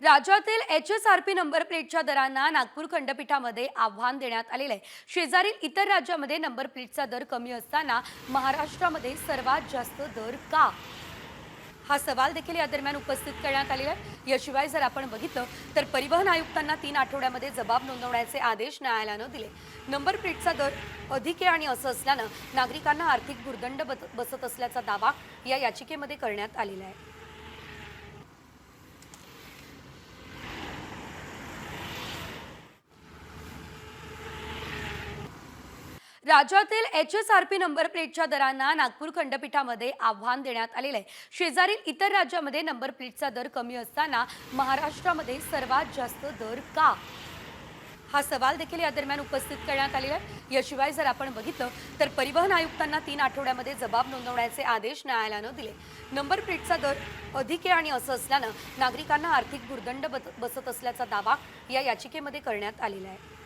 राज्यातील HSRP number प्लेटच्या दरांना नागपूर खंडपीठामध्ये आव्हान देण्यात आलेलं आहे। शेजारील इतर राज्यामध्ये नंबर प्लेटचा दर कमी असताना महाराष्ट्रामध्ये सर्वात जास्त दर का? हा सवाल देखील या दरम्यान उपस्थित करण्यात आलेला आहे। याशिवाय जर आपण बघितलं तर परिवहन आयुक्तांना 3 आठवड्यामध्ये जबाब नोंदवण्याचे आदेश न्यायालयानं दिले। नंबर प्लेटचा दर अधिक आहे आणि असं असल्यानं नागरिकांना आर्थिक भुर्दंड बसत असल्याचा दावा या याचिकेमध्ये करण्यात आलेला आहे। राज्यातील HSRP नंबर प्लेटच्या दरांना नागपूर खंडपीठामध्ये आव्हान देण्यात आलेलं आहे। शेजारील इतर राज्यामध्ये नंबर प्लेटचा दर कमी असताना महाराष्ट्रामध्ये सर्वात जास्त दर का? हा सवाल देखील या दरम्यान उपस्थित करण्यात आलेला आहे। याशिवाय जर आपण बघितलं तर परिवहन आयुक्तांना 3 आठवड्यामध्ये जबाब नोंदवण्याचे आदेश न्यायालयानं दिले। नंबर प्लेटचा दर अधिक आहे आणि असं असल्यानं नागरिकांना आर्थिक भुर्दंड बसत असल्याचा दावा या याचिकेमध्ये करण्यात आलेला आहे।